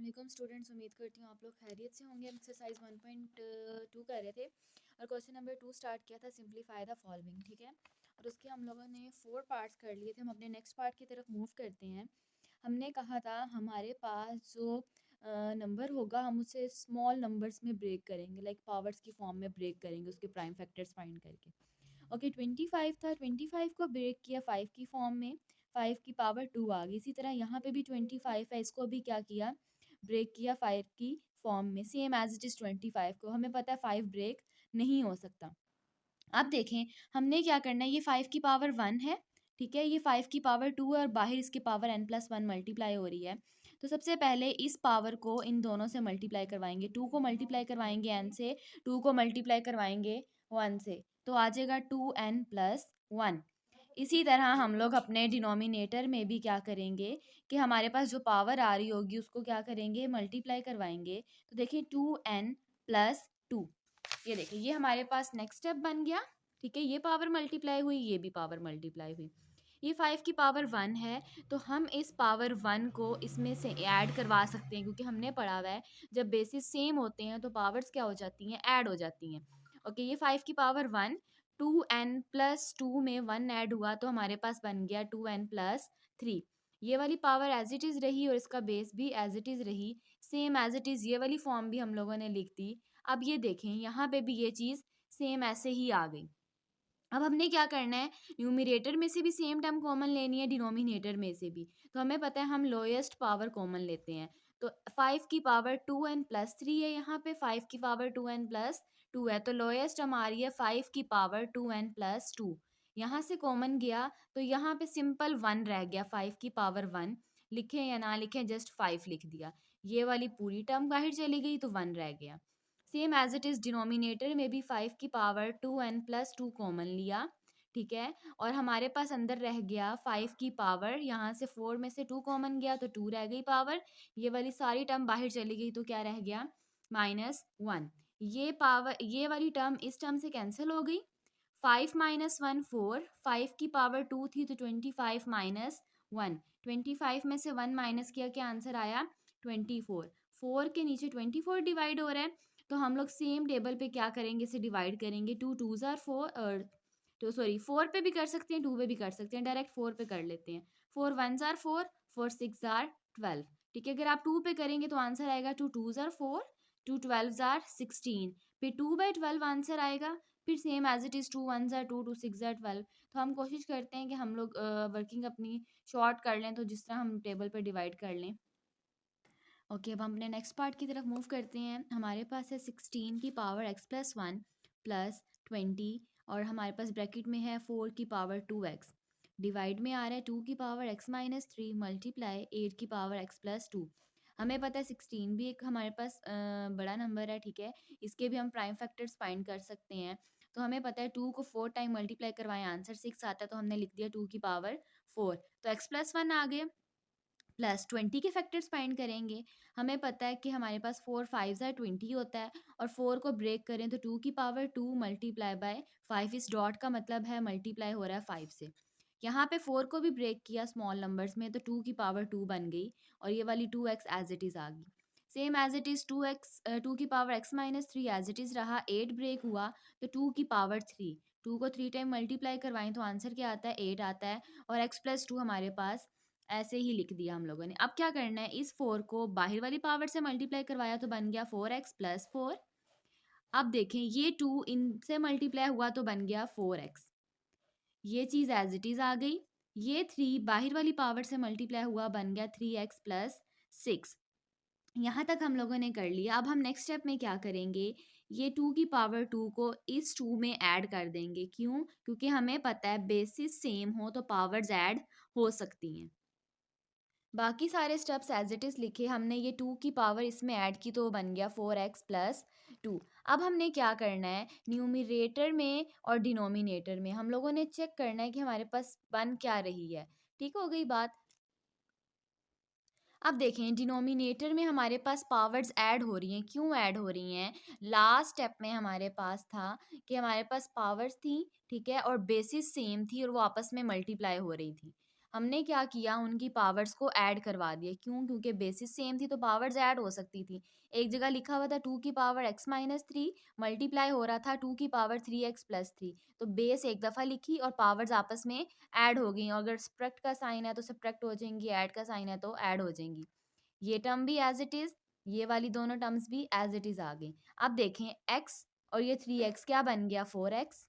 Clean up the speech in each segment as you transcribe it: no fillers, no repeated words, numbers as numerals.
वालेकुम स्टूडेंट्स, उम्मीद करती हूँ आप लोग खैरियत से होंगे। हम एक्सरसाइज 1.2 कर रहे थे और क्वेश्चन नंबर 2 स्टार्ट किया था, सिंप्लीफाई द फॉलोइंग। ठीक है, और उसके हम लोगों ने 4 पार्ट्स कर लिए थे। हम अपने नेक्स्ट पार्ट की तरफ मूव करते हैं। हमने कहा था हमारे पास जो नंबर होगा हम उसे स्मॉल नंबर्स में ब्रेक करेंगे, लाइक पावर्स की फॉर्म में ब्रेक करेंगे उसके प्राइम फैक्टर्स फाइंड करके। ओके, 25 था, 25 को ब्रेक किया 5 की फॉर्म में, 5 की पावर 2 आ गई। इसी तरह यहाँ पे भी 25 है, इसको भी क्या किया, ब्रेक किया 5 की फॉर्म में, सेम एज इट इज़ 25 को। हमें पता है 5 ब्रेक नहीं हो सकता। अब देखें हमने क्या करना है, ये 5 की पावर 1 है, ठीक है, ये 5 की पावर 2 है और बाहर इसकी पावर n+1 मल्टीप्लाई हो रही है। तो सबसे पहले इस पावर को इन दोनों से मल्टीप्लाई करवाएंगे, 2 को मल्टीप्लाई करवाएंगे n से, 2 को मल्टीप्लाई करवाएंगे 1 से, तो आ जाएगा 2n+1। इसी तरह हम लोग अपने डिनोमिनेटर में भी क्या करेंगे कि हमारे पास जो पावर आ रही होगी उसको क्या करेंगे, मल्टीप्लाई करवाएंगे। तो देखिए 2n+2, ये देखिए ये हमारे पास नेक्स्ट स्टेप बन गया। ठीक है, ये पावर मल्टीप्लाई हुई, ये भी पावर मल्टीप्लाई हुई। ये 5 की पावर 1 है, तो हम इस पावर 1 को इसमें से ऐड करवा सकते हैं, क्योंकि हमने पढ़ा हुआ है जब बेसिस सेम होते हैं तो पावर्स क्या हो जाती हैं, ऐड हो जाती हैं। ओके, ये 5 की पावर 1, 2n+2 में 1 ऐड हुआ तो हमारे पास बन गया 2n+3। ये वाली पावर एज इट इज़ रही और इसका बेस भी एज इट इज़ रही, सेम एज इट इज़ ये वाली फॉर्म भी हम लोगों ने लिख दी। अब ये देखें यहाँ पे भी ये चीज़ सेम ऐसे ही आ गई। अब हमने क्या करना है, न्यूमरेटर में से भी सेम टर्म कॉमन लेनी है, डिनोमिनेटर में से भी। तो हमें पता है हम लोएस्ट पावर कॉमन लेते हैं, तो 5 की पावर 2n+3 है, यहाँ पे 5 की पावर 2n+2 है, तो लोएस्ट हमारी है 5 की पावर 2n+2। यहाँ से कॉमन गया तो यहाँ पे सिंपल 1 रह गया, 5 की पावर 1 लिखें या ना लिखें, जस्ट 5 लिख दिया। ये वाली पूरी टर्म बाहर चली गई तो 1 रह गया। Same as it is denominator में भी 5 की पावर 2n+2 कॉमन लिया, ठीक है, और हमारे पास अंदर रह गया 5 की पावर, यहाँ से 4 में से 2 कॉमन गया तो 2 रह गई पावर, ये वाली सारी टर्म बाहर चली गई तो क्या रह गया, -1। ये पावर, ये वाली टर्म इस टर्म से कैंसिल हो गई, 5 - 1 4, 5 की पावर 2 थी तो 25 - 1, 25 में से 1 माइनस किया, क्या आंसर आया, 24। 4 के नीचे 24 डिवाइड हो रहा है, तो हम लोग सेम टेबल पे क्या करेंगे, इसे डिवाइड करेंगे, 2 2s आर 4, और तो सॉरी 4 पे भी कर सकते हैं, 2 पे भी कर सकते हैं, डायरेक्ट 4 पे कर लेते हैं। 4 1s आर 4, 4 6 आर 12, ठीक है। अगर आप 2 पे करेंगे तो आंसर आएगा 2 2s आर 4, 2 12s आर 16, फिर 2/12 आंसर आएगा, फिर same as it is 2 1s are 2, 2 6 are 12। तो हम कोशिश करते हैं कि हम लोग वर्किंग अपनी शॉर्ट कर लें, तो जिस तरह हम टेबल पर डिवाइड कर लें। ओके, अब हम अपने नेक्स्ट पार्ट की तरफ मूव करते हैं। हमारे पास है 16 की पावर x+1 प्लस 20, और हमारे पास ब्रैकेट में है 4 की पावर 2x, डिवाइड में आ रहा है 2 की पावर x-3 मल्टीप्लाई 8 की पावर x+2। हमें पता है 16 भी एक हमारे पास बड़ा नंबर है, ठीक है, इसके भी हम प्राइम फैक्टर्स फाइंड कर सकते हैं। तो हमें पता है 2 को 4 टाइम मल्टीप्लाई करवाएं, आंसर 6 आता है, तो हमने लिख दिया 2 की पावर 4, तो x+1 आ गए, प्लस 20 के फैक्टर्स फाइंड करेंगे। हमें पता है कि हमारे पास 4 5 है 20 होता है, और 4 को ब्रेक करें तो 2 की पावर 2 मल्टीप्लाई बाय 5, इस डॉट का मतलब है मल्टीप्लाई हो रहा है 5 से। यहाँ पे 4 को भी ब्रेक किया स्मॉल नंबर्स में तो 2 की पावर 2 बन गई, और ये वाली 2x एज इट इज़ आ गई। सेम एज इट इज़ 2 की power x-3 as it is रहा, 8 ब्रेक हुआ तो 2 की पावर 3, 2 को 3 टाइम मल्टीप्लाई करवाएं तो आंसर क्या आता है, 8 आता है, और x+2 हमारे पास ऐसे ही लिख दिया हम लोगों ने। अब क्या करना है, इस 4 को बाहर वाली पावर से मल्टीप्लाई करवाया तो बन गया 4x + 4। अब देखें ये 2 इनसे मल्टीप्लाई हुआ तो बन गया 4x, ये चीज़ एज इट इज़ आ गई। ये 3 बाहर वाली पावर से मल्टीप्लाई हुआ, बन गया 3x + 6। यहाँ तक हम लोगों ने कर लिया। अब हम नेक्स्ट स्टेप में क्या करेंगे, ये 2 की पावर 2 को इस 2 में ऐड कर देंगे। क्यों, क्योंकि हमें पता है बेसिस सेम हो तो पावर्स ऐड हो सकती हैं। बाकी सारे स्टेप्स एज इट इज़ लिखे हमने, ये 2 की पावर इसमें ऐड की तो बन गया 4x + 2। अब हमने क्या करना है, न्यूमरेटर में और डिनोमिनेटर में हम लोगों ने चेक करना है कि हमारे पास बन क्या रही है। ठीक हो गई बात। अब देखें डिनोमिनेटर में हमारे पास पावर्स ऐड हो रही हैं, क्यों ऐड हो रही हैं, लास्ट स्टेप में हमारे पास था कि हमारे पास पावर्स थी, ठीक है, और बेसिस सेम थी और वो आपस में मल्टीप्लाई हो रही थी। हमने क्या किया, उनकी पावर्स को ऐड करवा दिया। क्यों? क्योंकि बेसिस सेम थी तो पावर्स ऐड हो सकती थी। एक जगह लिखा हुआ था 2 की पावर x माइनस 3, मल्टीप्लाई हो रहा था 2 की पावर 3x प्लस 3। तो बेस एक दफ़ा लिखी और पावर्स आपस में ऐड हो गई। और अगर सब्ट्रैक्ट का साइन है तो सब्ट्रैक्ट हो जाएंगी, ऐड का साइन है तो ऐड हो जाएंगी। ये टर्म भी एज इट इज़, ये वाली दोनों टर्म्स भी एज इट इज़ आ गई। अब देखें x और ये 3x क्या बन गया, 4x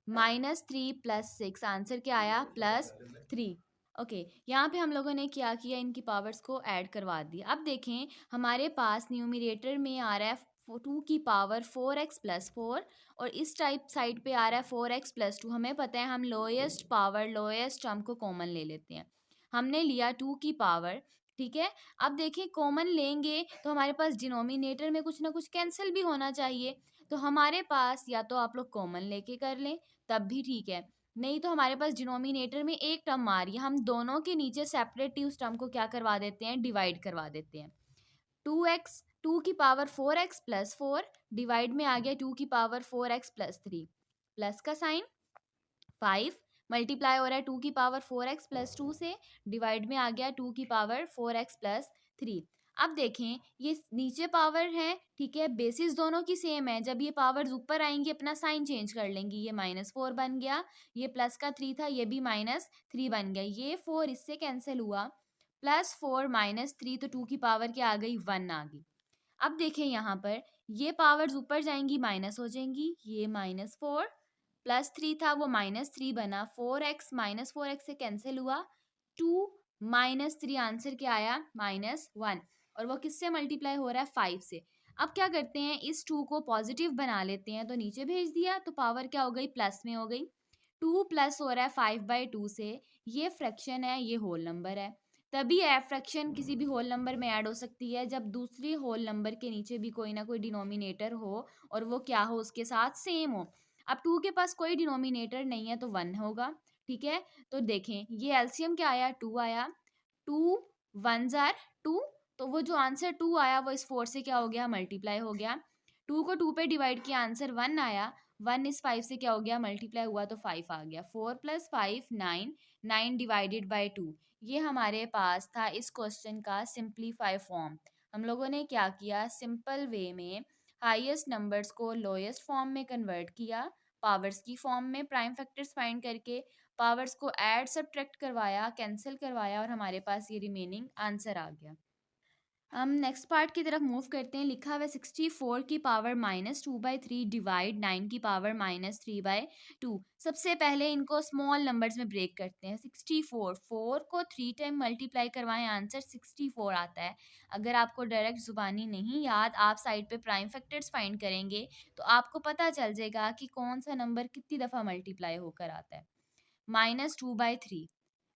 माइनस 3 प्लस 6, आंसर क्या आया, प्लस 3। ओके, यहाँ पे हम लोगों ने क्या किया, इनकी पावर्स को ऐड करवा दिया। अब देखें हमारे पास न्यूमरेटर में आ रहा है 2 की पावर 4x प्लस 4 और इस टाइप साइड पे आ रहा है 4x प्लस 2। हमें पता है हम लोएस्ट पावर लोएस्ट टर्म को कॉमन ले लेते हैं। हमने लिया 2 की पावर, ठीक है। अब देखें कॉमन लेंगे तो हमारे पास डिनोमिनेटर में कुछ ना कुछ कैंसिल भी होना चाहिए। तो हमारे पास या तो आप लोग कॉमन लेके कर लें तब भी ठीक है, नहीं तो हमारे पास डिनोमिनेटर में एक टर्म आ रही है, हम दोनों के नीचे सेपरेटली उस टर्म को क्या करवा देते हैं, डिवाइड करवा देते हैं। 2x 2 की पावर 4x प्लस 4 डिवाइड में आ गया 2 की पावर 4x प्लस 3, प्लस का साइन 5 मल्टीप्लाई हो रहा है 2 की पावर 4x प्लस 2 से, डिवाइड में आ गया 2 की पावर 4x प्लस 3। अब देखें ये नीचे पावर है, ठीक है, बेसिस दोनों की सेम है। जब ये पावर्स ऊपर आएंगी अपना साइन चेंज कर लेंगी। ये -4 बन गया, ये प्लस का 3 था, ये भी -3 बन गया। ये 4 इससे कैंसिल हुआ, +4 -3 तो 2 की पावर क्या आ गई, 1 आ गई। अब देखें यहाँ पर ये पावर्स ऊपर जाएंगी माइनस हो जाएंगी, ये -4 प्लस 3 था वो -3 बना, 4x -4x से कैंसिल हुआ, 2 -3 आंसर क्या आया, -1। और वो किससे मल्टीप्लाई हो रहा है, 5 से। अब क्या करते हैं, इस 2 को पॉजिटिव बना लेते हैं, तो नीचे भेज दिया तो पावर क्या हो गई, प्लस में हो गई। 2 प्लस हो रहा है 5/2 से, ये फ्रैक्शन है, ये होल नंबर है। तभी फ्रैक्शन किसी भी होल नंबर में ऐड हो सकती है जब दूसरी होल नंबर के नीचे भी कोई ना कोई डिनोमिनेटर हो और वो क्या हो, उसके साथ सेम हो। अब 2 के पास कोई डिनोमिनेटर नहीं है तो 1 होगा, ठीक है। तो देखें ये एलसीएम क्या आया, 2 आया, 2 1s आर 2, तो वो जो आंसर 2 आया वो इस 4 से क्या हो गया, मल्टीप्लाई हो गया। 2 को 2 पे डिवाइड किया, आंसर 1 आया, 1 इस 5 से क्या हो गया, मल्टीप्लाई हुआ तो 5 आ गया। 4 + 5 9, 9 डिवाइडेड बाई 2। ये हमारे पास था इस क्वेश्चन का सिंप्लीफाई फॉर्म। हम लोगों ने क्या किया, सिंपल वे में हाईएस्ट नंबर्स को लोएस्ट फॉर्म में कन्वर्ट किया, पावर्स की फॉर्म में प्राइम फैक्टर्स फाइंड करके पावर्स को ऐड सब्ट्रैक्ट करवाया, कैंसिल करवाया और हमारे पास ये रिमेनिंग आंसर आ गया। हम नेक्स्ट पार्ट की तरफ मूव करते हैं। लिखा हुआ है 64 की पावर -2/3 डिवाइड 9 की पावर -3/2। सबसे पहले इनको स्मॉल नंबर्स में ब्रेक करते हैं। 64 4 को 3 टाइम मल्टीप्लाई करवाएं, आंसर 64 आता है। अगर आपको डायरेक्ट जुबानी नहीं याद, आप साइड पे प्राइम फैक्टर्स फाइंड करेंगे तो आपको पता चल जाएगा कि कौन सा नंबर कितनी दफ़ा मल्टीप्लाई होकर आता है। -2/3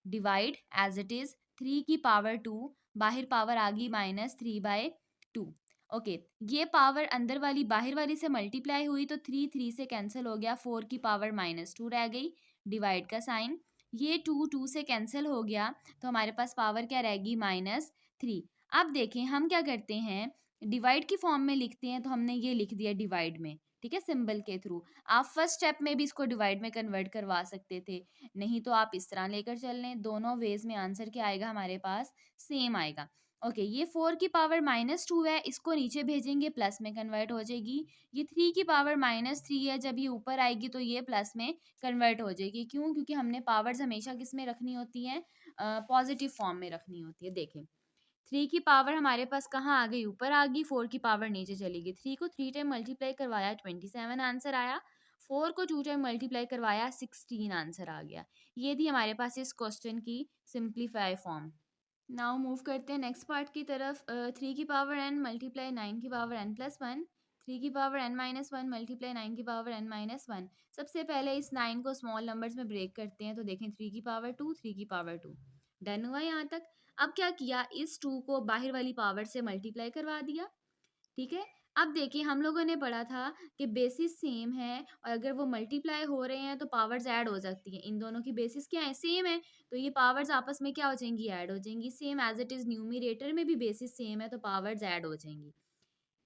डिवाइड एज इट इज 3 की पावर 2, बाहर पावर आ गई -3/2। ओके, ये पावर अंदर वाली बाहर वाली से मल्टीप्लाई हुई तो 3 3 से कैंसिल हो गया, 4 की पावर -2 रह गई, डिवाइड का साइन, ये 2 2 से कैंसिल हो गया तो हमारे पास पावर क्या रहेगी, -3। अब देखें हम क्या करते हैं, डिवाइड की फॉर्म में लिखते हैं, तो हमने ये लिख दिया डिवाइड में, ठीक है, सिंबल के थ्रू। आप फर्स्ट स्टेप में भी इसको डिवाइड में कन्वर्ट करवा सकते थे, नहीं तो आप इस तरह लेकर चल लें। दोनों वेज में आंसर क्या आएगा हमारे पास, सेम आएगा। ओके, ये 4 की पावर -2 है, इसको नीचे भेजेंगे प्लस में कन्वर्ट हो जाएगी। ये 3 की पावर -3 है, जब ये ऊपर आएगी तो ये प्लस में कन्वर्ट हो जाएगी। क्यों? क्योंकि हमने पावर्स हमेशा किस में रखनी होती हैं, पॉजिटिव फॉर्म में रखनी होती है। देखें 3 की पावर हमारे पास कहाँ आ गई, ऊपर आ गई, 4 की पावर नीचे चली गई। 3 को 3 टाइम मल्टीप्लाई करवाया 27 आंसर आया, 4 को 2 टाइम मल्टीप्लाई करवाया 16 आंसर आ गया। ये थी हमारे पास इस क्वेश्चन की सिंप्लीफाई फॉर्म। नाउ मूव करते हैं नेक्स्ट पार्ट की तरफ। 3 की पावर n मल्टीप्लाई 9 की पावर n+1, 3 की पावर n-1 मल्टीप्लाई 9 की पावर n-1। सबसे पहले इस 9 को स्मॉल नंबर्स में ब्रेक करते हैं, तो देखें 3 की पावर 2, 3 की पावर 2, डन हुआ यहाँ तक। अब क्या किया, इस 2 को बाहर वाली पावर से मल्टीप्लाई करवा दिया, ठीक है। अब देखिए हम लोगों ने पढ़ा था कि बेसिस सेम है और अगर वो मल्टीप्लाई हो रहे हैं तो पावर्स ऐड हो जाती हैं। इन दोनों की बेसिस क्या है, सेम है, तो ये पावर्स आपस में क्या हो जाएंगी, ऐड हो जाएंगी। Same as it is numerator में भी बेसिस सेम है तो पावर्स ऐड हो जाएंगी।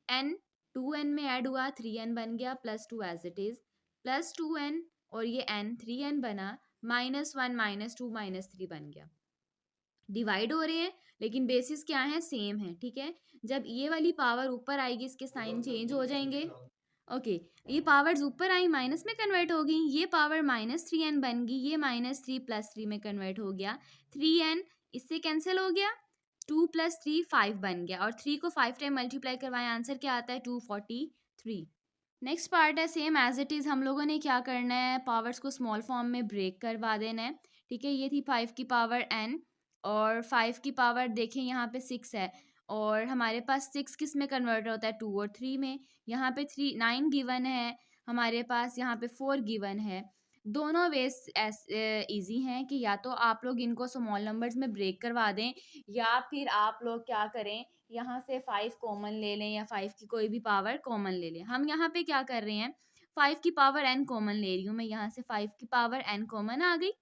n 2n में ऐड हुआ, 3n बन गया, +2 एज इट इज, +2n और ये n 3n बना, -1 -2 -3 बन गया। डिवाइड हो रहे हैं लेकिन बेसिस क्या है, सेम है, ठीक है। जब ये वाली पावर ऊपर आएगी इसके साइन चेंज हो जाएंगे। ओके, ये पावर्स ऊपर आई माइनस में कन्वर्ट हो गई, ये पावर -3n बन गई, ये -3 + 3 में कन्वर्ट हो गया, 3n इससे कैंसिल हो गया, 2 + 3 5 बन गया, और 3 को 5 टाइम मल्टीप्लाई करवाएं, आंसर क्या आता है 243। नेक्स्ट पार्ट है सेम एज इट इज़, हम लोगों ने क्या करना है, पावर्स को स्मॉल फॉर्म में ब्रेक करवा देना है, ठीक है। ये थी 5 की पावर n, और 5 की पावर देखें यहाँ पे 6 है, और हमारे पास 6 किस में कन्वर्ट होता है, 2 और 3 में। यहाँ पे 9 गिवन है हमारे पास, यहाँ पे 4 गिवन है। दोनों वेज ईजी हैं कि या तो आप लोग इनको स्मॉल नंबर्स में ब्रेक करवा दें, या फिर आप लोग क्या करें, यहाँ से 5 कॉमन ले लें, या 5 की कोई भी पावर कॉमन ले लें। हम यहाँ पे क्या कर रहे हैं, 5 की पावर n कॉमन ले रही हूँ मैं, यहाँ से 5 की पावर n कॉमन आ गई,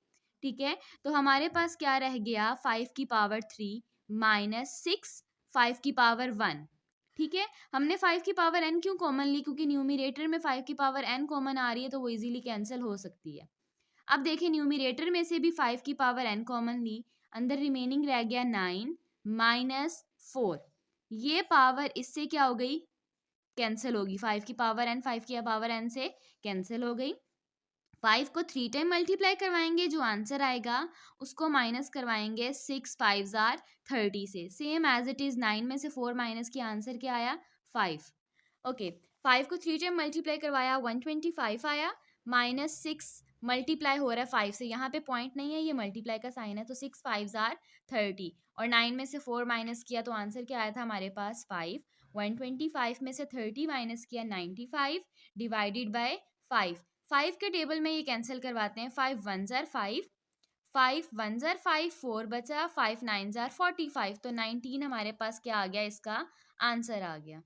ठीक है। तो हमारे पास क्या रह गया, 5 की पावर 3 -6 5 की पावर 1, ठीक है। हमने 5 की पावर n क्यों कॉमन ली, क्योंकि न्यूमरेटर में 5 की पावर n कॉमन आ रही है, तो वो इजीली कैंसिल हो सकती है। अब देखें, न्यूमरेटर में से भी 5 की पावर n कॉमन ली, अंदर रिमेनिंग रह गया 9 -4, ये पावर इससे क्या हो गई, कैंसिल होगी, 5 की पावर n 5 की पावर n से कैंसिल हो गई। 5 को 3 टाइम मल्टीप्लाई करवाएंगे, जो आंसर आएगा उसको माइनस करवाएंगे 6 5 जार 30 से, सेम एज इट इज 9 में से 4 माइनस किया, आंसर क्या आया 5। ओके, 5 को 3 टाइम मल्टीप्लाई करवाया 125 आया, -6 मल्टीप्लाई हो रहा है 5 से, यहाँ पे पॉइंट नहीं है, ये मल्टीप्लाई का साइन है, तो 6 5 जार 30, और 9 में से 4 माइनस किया तो आंसर क्या आया था हमारे पास 5। 125 में से 30 माइनस किया 95 डिवाइडेड बाय 5। 5 के टेबल में ये कैंसिल करवाते हैं, 5 1 जार 5, 5 1 जार 5, 4 बचा, 5 9 जार 45, तो 19 हमारे पास क्या आ गया, इसका आंसर आ गया।